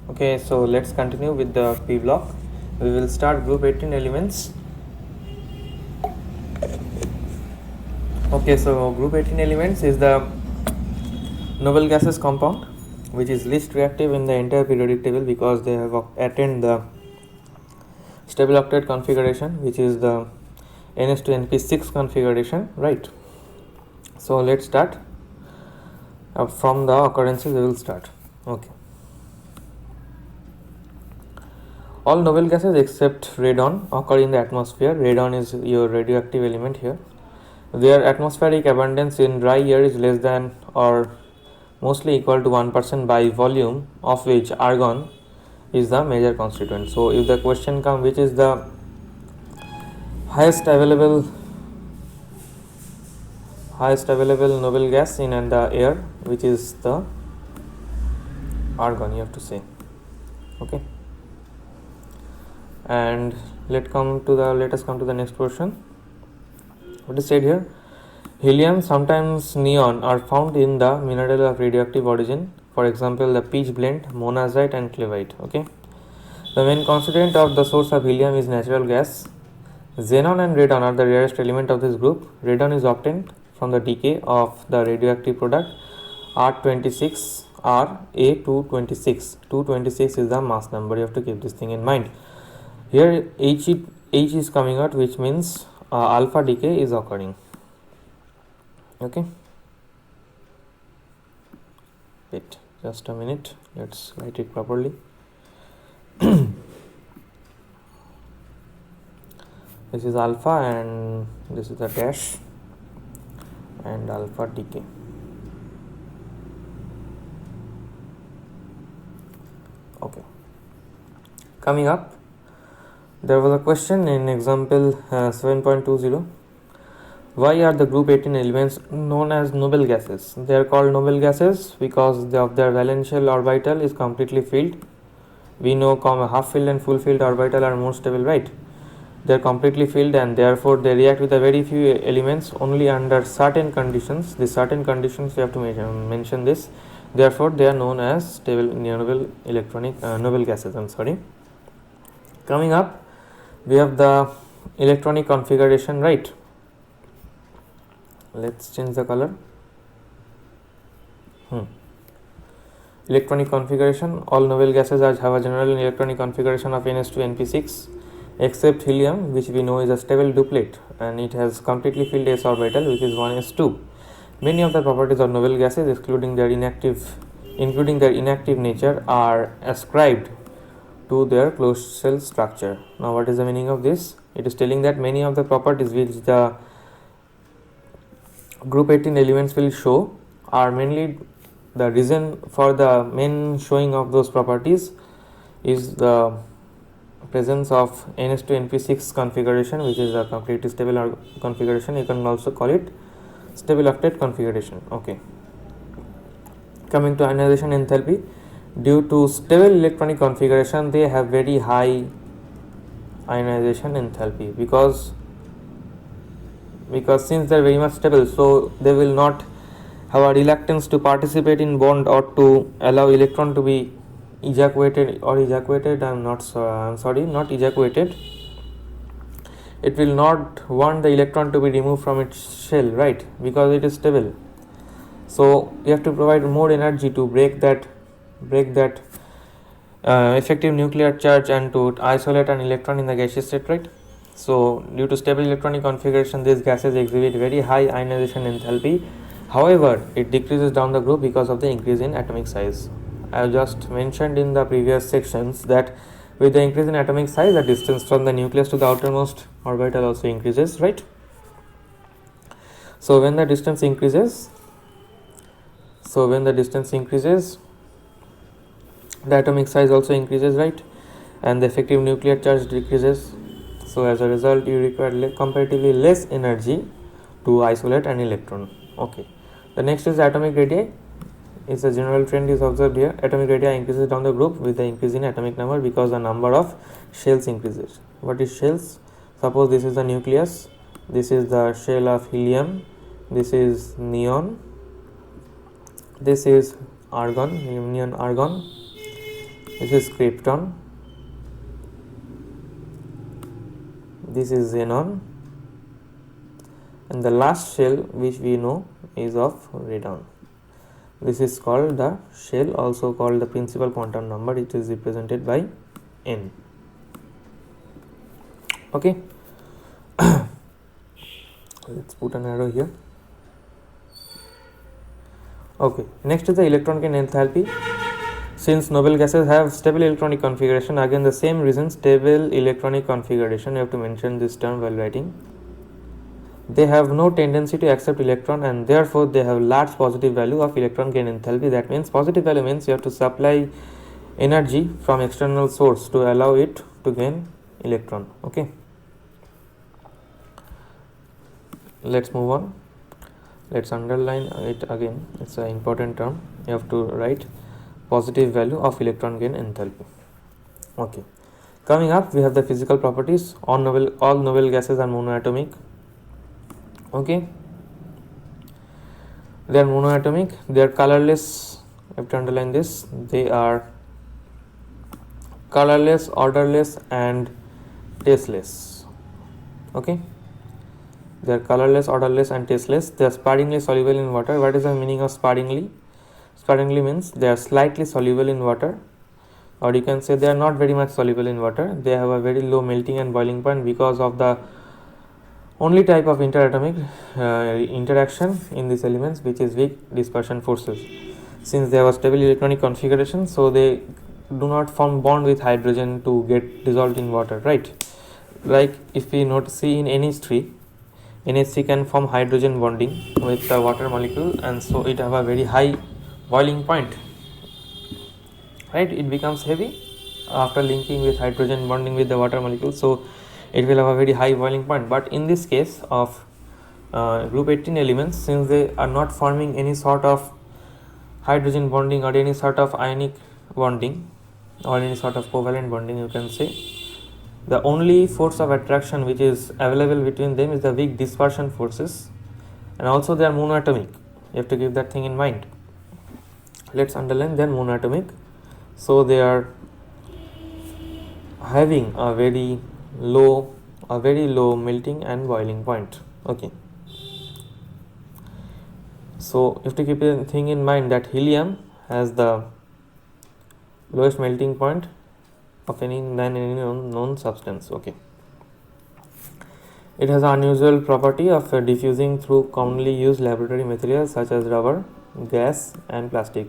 Okay, so let's continue with the P block. We will start group 18 elements. Okay, so group 18 elements is the noble gases compound which is least reactive in the entire periodic table because they have attained the stable octet configuration, which is the NH2NP6 configuration, right? So let's start. From the occurrences we will start. Okay. All noble gases except radon occur in the atmosphere. Radon is your radioactive element here. Their atmospheric abundance in dry air is less than or mostly equal to 1% by volume, of which argon is the major constituent. So if the question comes, which is the highest available noble gas in the air, which is the argon, you have to say. Okay, and let us come to the next question. What is said here? Helium, sometimes neon, are found in the mineral of radioactive origin. For example, the pitch blende, monazite and clevite. Okay, the main constituent of the source of helium is natural gas. Xenon and radon are the rarest element of this group. Radon is obtained from the decay of the radioactive product R26 A226. 226 is the mass number. You have to keep this thing in mind. Here H is coming out, which means alpha decay is occurring. Okay. Wait, just a minute. Let's write it properly. This is alpha and this is the dash and alpha decay. Okay. Coming up, there was a question in example 7.20. Why are the group 18 elements known as noble gases? They are called noble gases because of their valential orbital is completely filled. We know half filled and full filled orbital are more stable, right? They are completely filled and therefore they react with a very few elements only under certain conditions. The certain conditions we have to mention this. Therefore, they are known as stable noble noble gases. Coming up, we have the electronic configuration, right? Let's change the color. Electronic configuration. All noble gases have a general electronic configuration of NH2NP6 except helium, which we know is a stable duplet and it has completely filled s orbital, which is 1s2. Many of the properties of noble gases, including their inactive nature, are ascribed to their closed shell structure. Now, what is the meaning of this? It is telling that many of the properties which the group 18 elements will show are mainly the reason for the main showing of those properties is the presence of NH2NP6 configuration, which is a completely stable configuration. You can also call it stable octet configuration. Okay. Coming to ionization enthalpy, due to stable electronic configuration, they have very high ionization enthalpy because since they are very much stable, so they will not have a reluctance to participate in bond or to allow electron to be ejacuated. Not ejacuated. It will not want the electron to be removed from its shell, right? Because it is stable. So you have to provide more energy to break that effective nuclear charge and to isolate an electron in the gaseous state, right? So due to stable electronic configuration, these gases exhibit very high ionization enthalpy. However, it decreases down the group because of the increase in atomic size. I have just mentioned in the previous sections that with the increase in atomic size, the distance from the nucleus to the outermost orbital also increases, right? So when the distance increases, the atomic size also increases, right? And the effective nuclear charge decreases. So as a result, you require comparatively less energy to isolate an electron. Okay. The next is atomic radii. It's a general trend is observed here. Atomic radii increases down the group with the increase in atomic number because the number of shells increases. What is shells? Suppose this is the nucleus. This is the shell of helium. This is neon. This is argon, neon argon. This is krypton, this is xenon, and the last shell which we know is of radon. This is called the shell, also called the principal quantum number. It is represented by n. Okay. Let's put an arrow here. Okay, next is the electron gain enthalpy. Since noble gases have stable electronic configuration, again the same reason, stable electronic configuration, you have to mention this term while writing. They have no tendency to accept electron, and therefore they have large positive value of electron gain enthalpy. That means positive value means you have to supply energy from external source to allow it to gain electron. Okay, let's move on. Let's underline it again. It's an important term. You have to write positive value of electron gain enthalpy. Okay, coming up we have the physical properties. All noble gases are monoatomic. Okay, they are monoatomic, they are colorless. I have to underline this. They are colorless, odorless, and tasteless. Okay, they are colorless, odorless, and tasteless. They are sparingly soluble in water. What is the meaning of sparingly? Sparingly means they are slightly soluble in water, or you can say they are not very much soluble in water. They have a very low melting and boiling point because of the only type of interatomic interaction in these elements, which is weak dispersion forces. Since they have a stable electronic configuration, so they do not form bond with hydrogen to get dissolved in water, right? Like if we see in NH3, NH3 can form hydrogen bonding with the water molecule, and so it have a very high boiling point, right? It becomes heavy after linking with hydrogen bonding with the water molecule, so it will have a very high boiling point. But in this case of group 18 elements, since they are not forming any sort of hydrogen bonding or any sort of ionic bonding or any sort of covalent bonding, you can say, the only force of attraction which is available between them is the weak dispersion forces, and also they are monoatomic. You have to keep that thing in mind. Let's underline they are monoatomic, so they are having a very low melting and boiling point. Okay, so you have to keep a thing in mind that helium has the lowest melting point of any known substance. Okay, it has an unusual property of diffusing through commonly used laboratory materials such as rubber, gas, and plastic.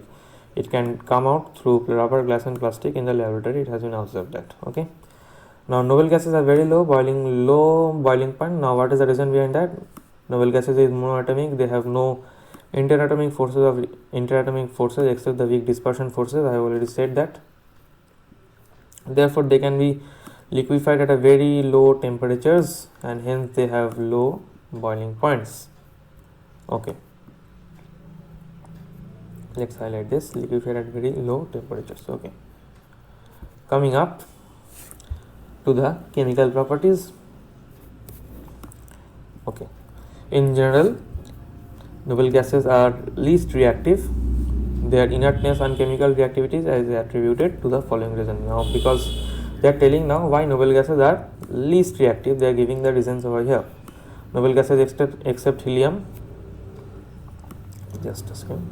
It can come out through rubber, glass, and plastic in the laboratory. It has been observed that. Okay, now noble gases are very low boiling point. Now what is the reason behind that? Noble gases is monoatomic. They have no interatomic forces except the weak dispersion forces. I have already said that. Therefore they can be liquefied at a very low temperatures, and hence they have low boiling points. Okay, let's highlight this: liquefied at very low temperatures. Okay, coming up to the chemical properties. Okay, in general, noble gases are least reactive. Their inertness and chemical reactivity is attributed to the following reason. Now, because they are telling now why noble gases are least reactive, they are giving the reasons over here. Noble gases except helium. Just a second.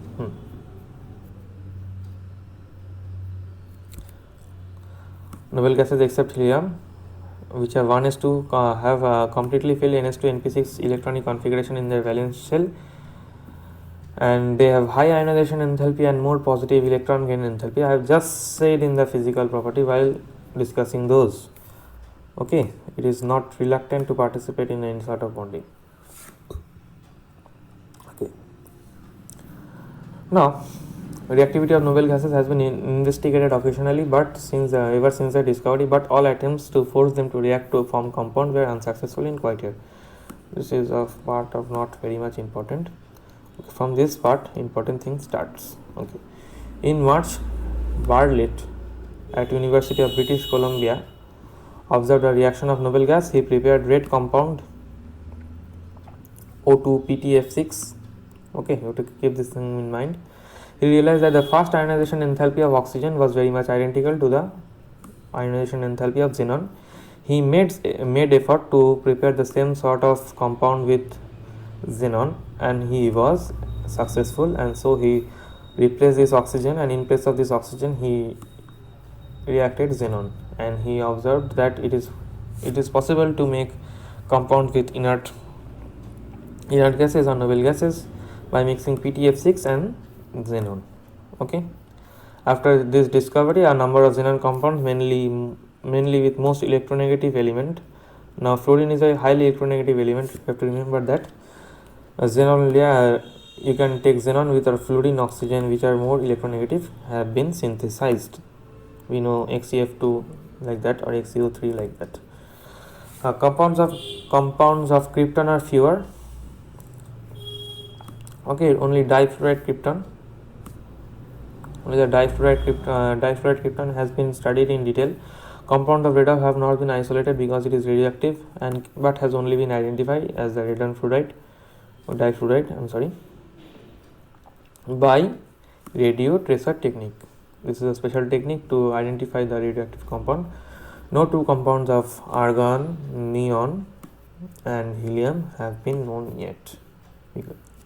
Noble gases except helium, which are 1s2, have completely filled ns2 np6 electronic configuration in their valence shell, and they have high ionization enthalpy and more positive electron gain enthalpy. I have just said in the physical property while discussing those. Okay, it is not reluctant to participate in any sort of bonding. Okay, now reactivity of noble gases has been investigated occasionally, but ever since the discovery, but all attempts to force them to react to form compound were unsuccessful in quite here. This is a part of not very much important. Okay, from this part, important thing starts. Okay, in March, Bartlett at University of British Columbia observed a reaction of noble gas. He prepared red compound O2 PTF6. Okay, you have to keep this thing in mind. He realized that the fast ionization enthalpy of oxygen was very much identical to the ionization enthalpy of xenon. He made effort to prepare the same sort of compound with xenon, and he was successful, and so he replaced this oxygen, and in place of this oxygen he reacted xenon, and he observed that it is possible to make compounds with inert gases or noble gases by mixing PTF6 and xenon. Okay, after this discovery, a number of xenon compounds, mainly with most electronegative element. Now fluorine is a highly electronegative element. You have to remember that xenon layer, you can take xenon with fluorine, oxygen, which are more electronegative, have been synthesized. We know XeF2 like that, or XeO3 like that. Compounds of krypton are fewer. Okay, only difluoride krypton. Only the difluoride krypton has been studied in detail. Compound of radon have not been isolated because it is radioactive, but has only been identified as the radon fluoride or difluoride. By radio tracer technique. This is a special technique to identify the radioactive compound. No two compounds of argon, neon, and helium have been known yet,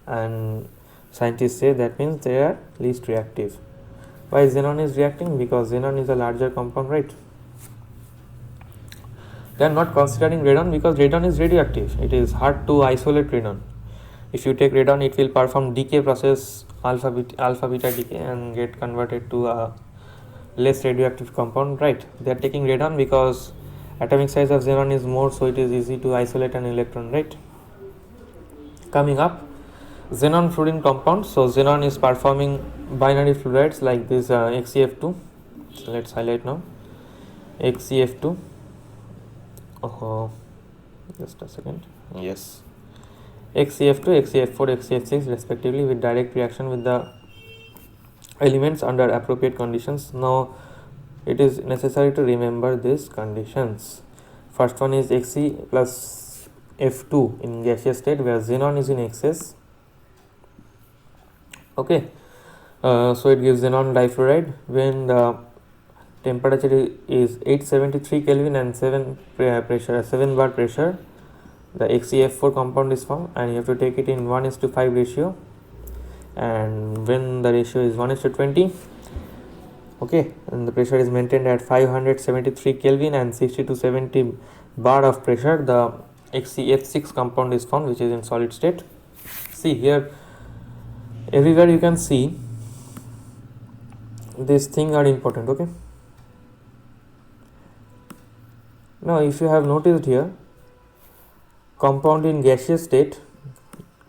and scientists say that means they are least reactive. Why xenon is reacting? Because xenon is a larger compound, right? They are not considering radon because radon is radioactive. It is hard to isolate radon. If you take radon, it will perform decay process, alpha beta decay, and get converted to a less radioactive compound, right? They are taking radon because atomic size of xenon is more, so it is easy to isolate an electron, right? Coming up, xenon fluorine compounds. So xenon is performing binary fluorides like this XeF2. So let's highlight now XeF2. Just a second. Yes, XeF2, XeF4, XeF6 respectively, with direct reaction with the elements under appropriate conditions. Now it is necessary to remember these conditions. First one is Xe plus F2 in gaseous state where xenon is in excess. Okay, so it gives xenon difluoride when the temperature is 873 Kelvin and 7 bar pressure. The XeF4 compound is formed, and you have to take it in 1:5 ratio, and when the ratio is 1:20, okay, and the pressure is maintained at 573 Kelvin and 60 to 70 bar of pressure, the XeF6 compound is formed, which is in solid state. See here, everywhere you can see these things are important. Okay, now if you have noticed here, compound in gaseous state,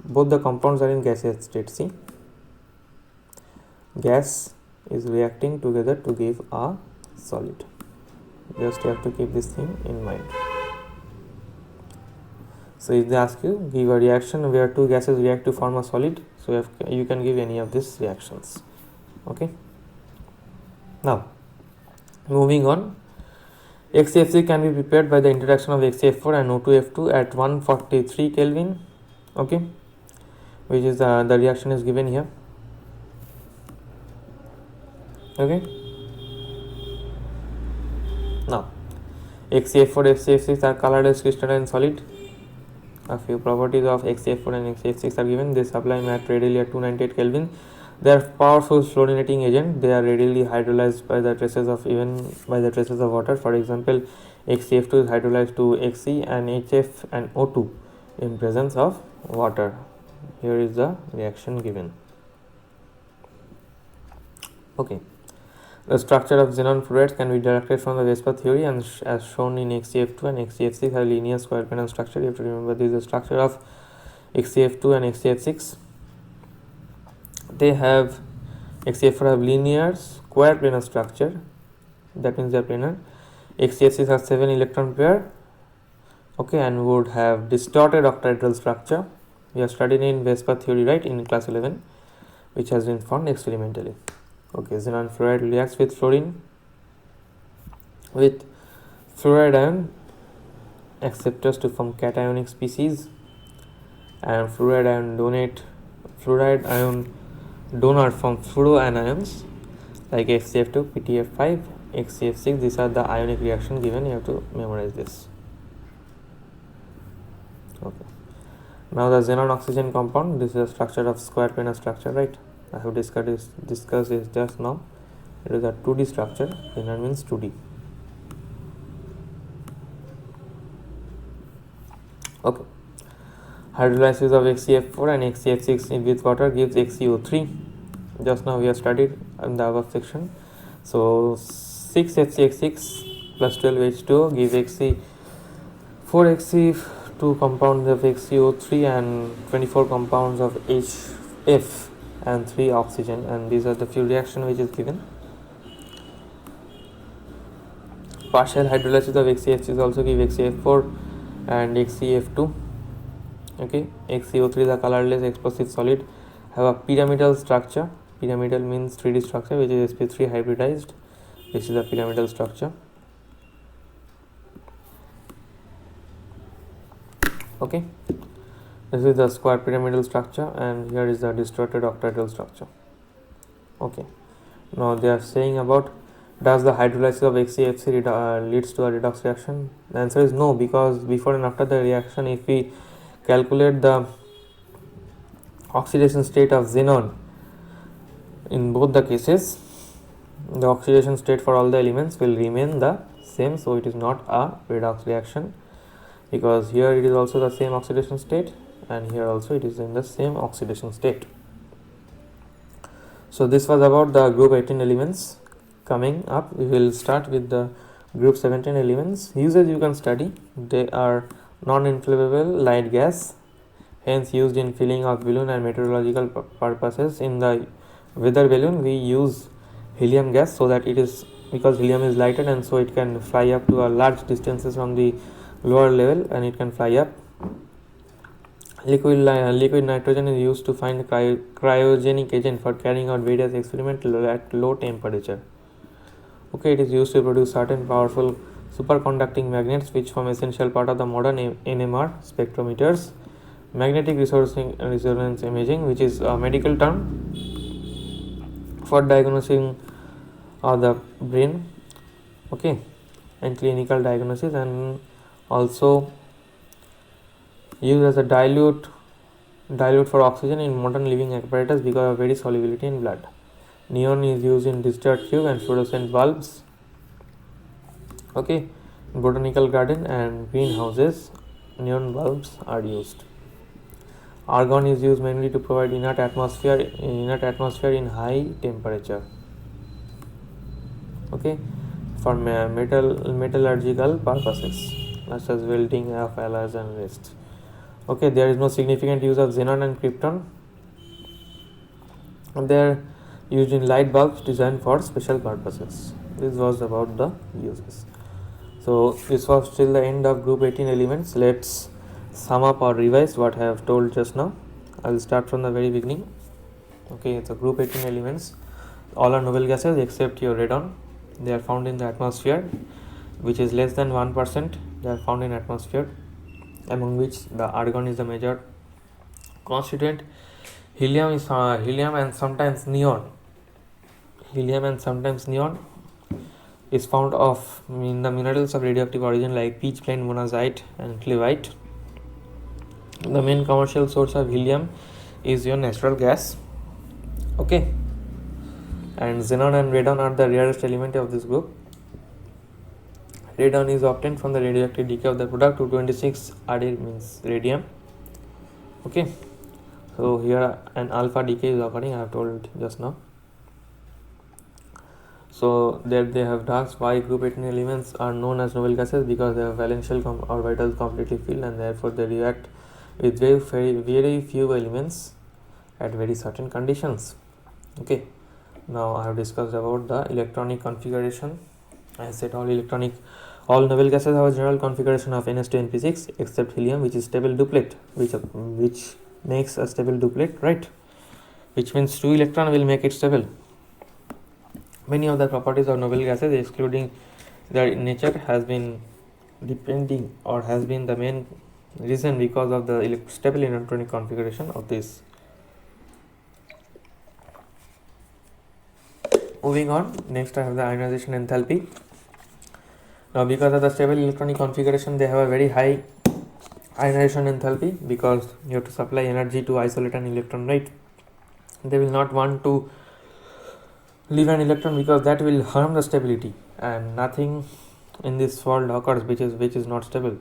both the compounds are in gaseous state. See, gas is reacting together to give a solid. Just you have to keep this thing in mind. So if they ask you, give a reaction where two gases react to form a solid, so you can give any of these reactions. Okay, now moving on, XeF3 can be prepared by the interaction of XeF4 and O2F2 at 143 Kelvin, okay, which is the reaction is given here. Okay, now XeF4, XeF6 are colorless crystalline solid. A few properties of XeF4 and XeF6 are given. They supply matte readily at 298 Kelvin. They are powerful fluorinating agent. They are readily hydrolyzed by the traces of water. For example, XeF2 is hydrolyzed to Xe and HF and O2 in presence of water. Here is the reaction given. Okay, the structure of xenon fluorides can be deducted from the Vespa theory, and as shown in XeF2 and XeF6 have linear square planar structure. You have to remember this is the structure of XeF2 and XeF6. They have XeF4 have linear square planar structure, that means they are planar. XeF6 has 7 electron pair, okay, and would have distorted octahedral structure. We have studied in Vespa theory, right, in class 11, which has been found experimentally. Okay, xenon fluoride reacts with fluorine with fluoride ion acceptors to form cationic species, and fluoride ion donor from fluoroanions like FCF2, PTF5, XCF6. These are the ionic reaction given. You have to memorize this. Okay. Now the xenon oxygen compound. This is a structure of square planar structure, right? I have discussed this just now. It is a 2D structure. Planar means 2D. Okay. Hydrolysis of XCF4 and XCF6 with water gives XCO3. Just now we have studied in the above section. So 6 HCX6 plus 12 H2O give XC4 XC2 compounds of XCO3 and 24 compounds of HF and 3 oxygen, and these are the few reaction which is given. Partial hydrolysis of XCF6 also give XCF4 and XCF2. Okay, XCO3 the colorless explosive solid have a pyramidal structure. Pyramidal means 3D structure which is sp3 hybridized. This is a pyramidal structure. Okay, this is the square pyramidal structure and here is the distorted octahedral structure. Okay, now they are saying about, does the hydrolysis of XCF3 leads to a redox reaction? The answer is no, because before and after the reaction, if we calculate the oxidation state of xenon in both the cases, the oxidation state for all the elements will remain the same, so it is not a redox reaction, because here it is also the same oxidation state and here also it is in the same oxidation state. So this was about the group 18 elements. Coming up, we will start with the group 17 elements. Uses you can study. They are non-inflammable light gas, hence used in filling of balloon and meteorological purposes. In the weather balloon we use helium gas, so that it is, because helium is lighter and so it can fly up to a large distances from the lower level and it can fly up. Liquid nitrogen is used to find cryogenic agent for carrying out various experiments at low temperature. Okay, it is used to produce certain powerful superconducting magnets which form essential part of the modern NMR spectrometers. Magnetic resonance imaging, which is a medical term for diagnosing of the brain. Okay, and clinical diagnosis, and also used as a dilute for oxygen in modern living apparatus because of very solubility in blood. Neon is used in discharge tube and fluorescent bulbs. Okay, in botanical garden and greenhouses, neon bulbs are used. Argon is used mainly to provide inert atmosphere in high temperature. Okay, for metallurgical purposes such as welding of alloys and rest. Okay, there is no significant use of xenon and krypton. They are used in light bulbs designed for special purposes. This was about the uses. So this was till the end of group 18 elements. Let's sum up or revise what I have told just now. I will start from the very beginning. Okay, so group 18 elements, all are noble gases except your radon. They are found in the atmosphere, which is less than 1%. They are found in atmosphere, among which the argon is the major constituent. Helium is helium and sometimes neon. Helium and sometimes neon is found in the minerals of radioactive origin like peach plain, monazite and clevite. The main commercial source of helium is your natural gas. Okay, and xenon and radon are the rarest element of this group. Radon is obtained from the radioactive decay of the product. 226 Rd means radium. Okay, so here an alpha decay is occurring, I have told just now. So there they have asked why group 18 elements are known as noble gases, because their valential orbitals completely filled and therefore they react with very few elements at very certain conditions. Okay, now I have discussed about the electronic configuration. I said all noble gases have a general configuration of ns2np6 except helium, which is stable duplet, which makes a stable duplet, right? Which means 2 electron will make it stable. Many of the properties of noble gases, excluding their nature, has been the main reason because of the stable electronic configuration of this. Moving on, next I have the ionization enthalpy. Now because of the stable electronic configuration, they have a very high ionization enthalpy because you have to supply energy to isolate an electron, right? They will not want to leave an electron because that will harm the stability, and nothing in this world occurs which is not stable.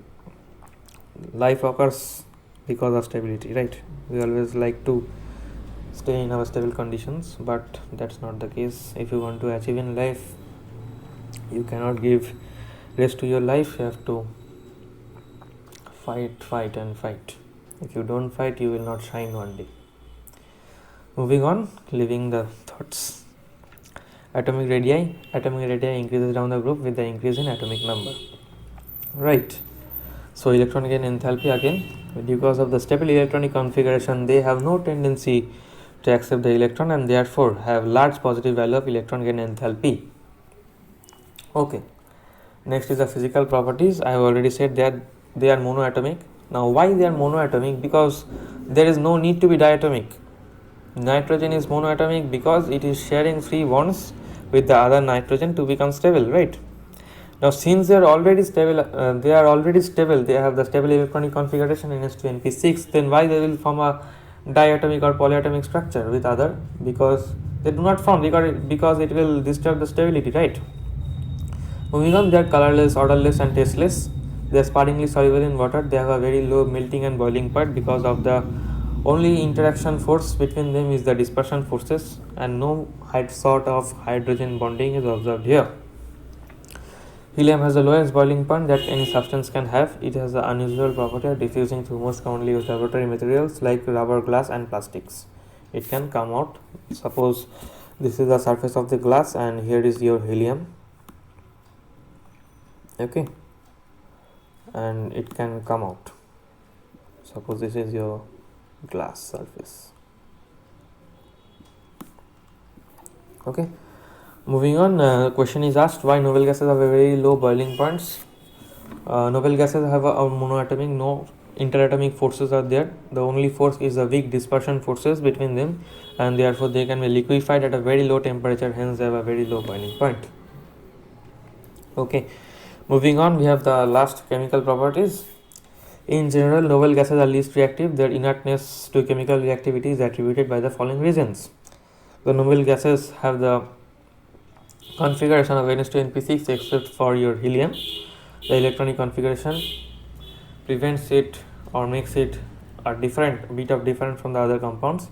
Life occurs because of stability, right? We always like to stay in our stable conditions, but that's not the case. If you want to achieve in life, you cannot give rest to your life. You have to fight and fight. If you don't fight, you will not shine one day. Moving on, leaving the thoughts. Atomic radii increases down the group with the increase in atomic number, right? So electron gain enthalpy again, because of the stable electronic configuration, they have no tendency to accept the electron and therefore have large positive value of electron gain enthalpy. Okay, next is the physical properties. I have already said that they are monoatomic. Now why they are monoatomic? Because there is no need to be diatomic. Nitrogen is monoatomic because it is sharing free bonds with the other nitrogen to become stable, right? Now since they are already stable, they have the stable electronic configuration NH2NP6, then why they will form a diatomic or polyatomic structure with other? Because they do not form, because it will disturb the stability, right? Moving on, they are colorless, odorless and tasteless. They are sparingly soluble in water. They have a very low melting and boiling point because of the only interaction force between them is the dispersion forces, and no sort of hydrogen bonding is observed here. Helium has the lowest boiling point that any substance can have. It has the unusual property of diffusing through most commonly used laboratory materials like rubber, glass and plastics. It can come out. Suppose this is the surface of the glass and here is your helium. Okay, and it can come out. Suppose this is your glass surface. Okay, moving on, question is asked why noble gases have a very low boiling points. Noble gases have a monoatomic, no interatomic forces are there. The only force is the weak dispersion forces between them, and therefore they can be liquefied at a very low temperature, hence they have a very low boiling point. Okay, moving on, we have the last chemical properties. In general, noble gases are least reactive. Their inertness to chemical reactivity is attributed by the following reasons. The noble gases have the configuration of NH2NP6 except for your helium. The electronic configuration prevents it or makes it a bit different from the other compounds.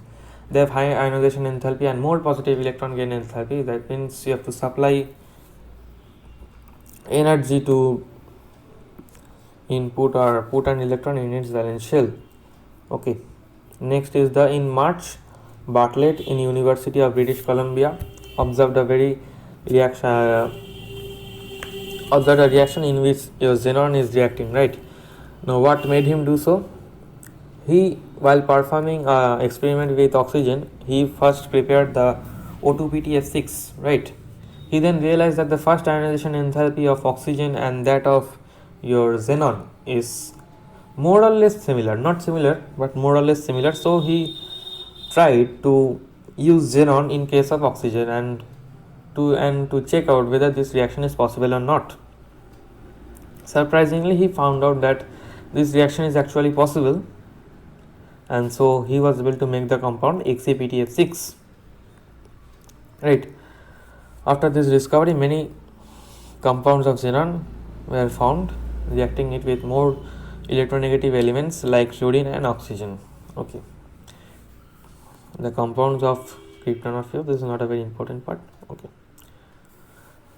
They have high ionization enthalpy and more positive electron gain enthalpy. That means you have to supply energy to input or put an electron in its valence shell. Okay, next is in March, Bartlett in University of British Columbia observed a reaction in which your xenon is reacting, right? Now what made him do so? He, while performing an experiment with oxygen, he first prepared the O2PtF6, right? He then realized that the first ionization enthalpy of oxygen and that of your xenon is more or less similar, not similar but more or less similar. So he tried to use xenon in case of oxygen and to check out whether this reaction is possible or not. Surprisingly, he found out that this reaction is actually possible, and so he was able to make the compound XePtF6, right? After this discovery, many compounds of xenon were found reacting it with more electronegative elements like fluorine and oxygen. Okay, the compounds of krypton or fuel, this is not a very important part. Okay,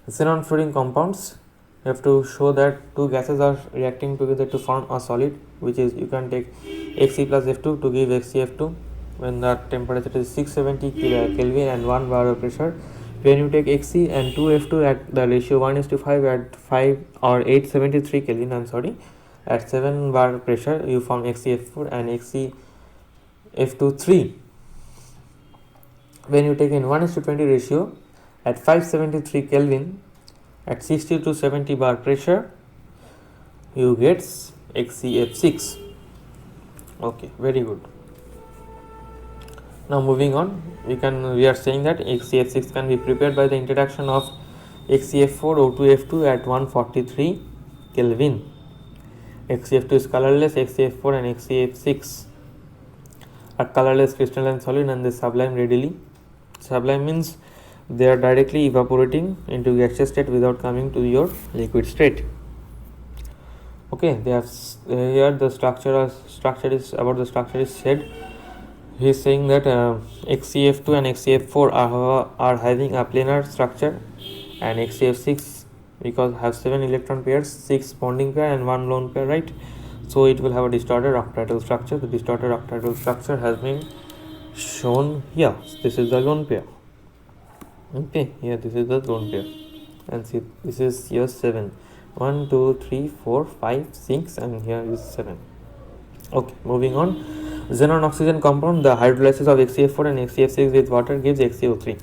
xenon fluorine compounds, you have to show that two gases are reacting together to form a solid, which is you can take Xe plus F2 to give XeF2 when the temperature is 670 Kelvin and 1 bar of pressure. When you take Xe and 2F2 at the ratio 1:5 at 5 or 873 Kelvin, at 7 bar pressure, you form XeF4 and XeF2 3. When you take in 1:20 ratio at 573 Kelvin at 60 to 70 bar pressure, you get XeF6. Okay, very good. Now moving on, we are saying that XeF6 can be prepared by the interaction of XeF4 O2F2 at 143 Kelvin. XeF2 is colorless, XeF4 and XeF6 are colorless crystalline solid and they sublime readily. Sublime means they are directly evaporating into gaseous state without coming to your liquid state. Okay, they have here the structure is said. He is saying that XeF2 and XeF4 are having a planar structure, and XeF6 because have 7 electron pairs, 6 bonding pair and 1 lone pair, right? So it will have a distorted octahedral structure. The distorted octahedral structure has been shown here. This is the lone pair. Okay, here this is the lone pair, and see this is here 7. 1, 2, 3, 4, 5, 6, and here is 7. Okay, moving on. Xenon oxygen compound, the hydrolysis of XeF4 and XeF6 with water gives XeO3.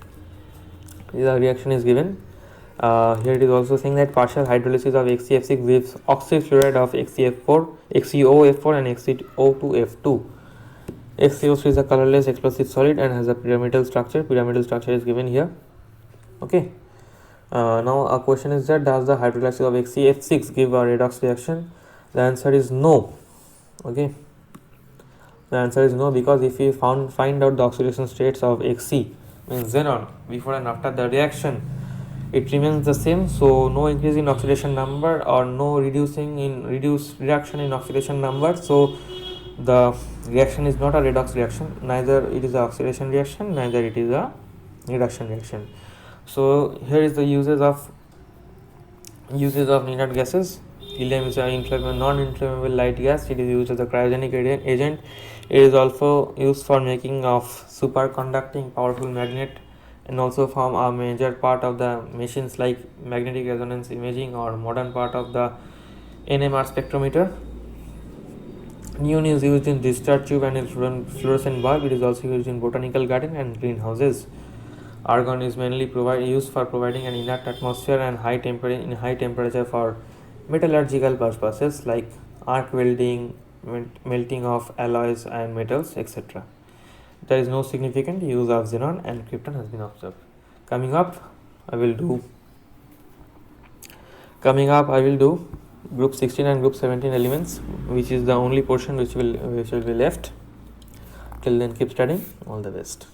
The reaction is given. Here it is also saying that partial hydrolysis of XeF6 gives oxyfluoride of XeOF4 and XeO2F2. XeO3 is a colorless explosive solid and has a pyramidal structure. Pyramidal structure is given here. Okay. Now a question is that does the hydrolysis of XeF6 give a redox reaction? The answer is no. Okay. The answer is no, because if we find out the oxidation states of Xe, means xenon, before and after the reaction, it remains the same. So no increase in oxidation number or no reduction in oxidation number. So the reaction is not a redox reaction. Neither it is a oxidation reaction, neither it is a reduction reaction. So here is the uses of inert gases. Helium is a non-inflammable light gas. It is used as a cryogenic agent. It is also used for making of superconducting powerful magnet, and also form a major part of the machines like magnetic resonance imaging or modern part of the NMR spectrometer. Neon is used in discharge tube and in fluorescent bulb. It is also used in botanical garden and greenhouses. Argon is mainly used for providing an inert atmosphere and high temperature for metallurgical purposes like arc welding, melting of alloys and metals, etc. There is no significant use of xenon and krypton has been observed. Coming up, I will do group 16 and group 17 elements, which is the only portion which will be left. Till then, keep studying. All the best.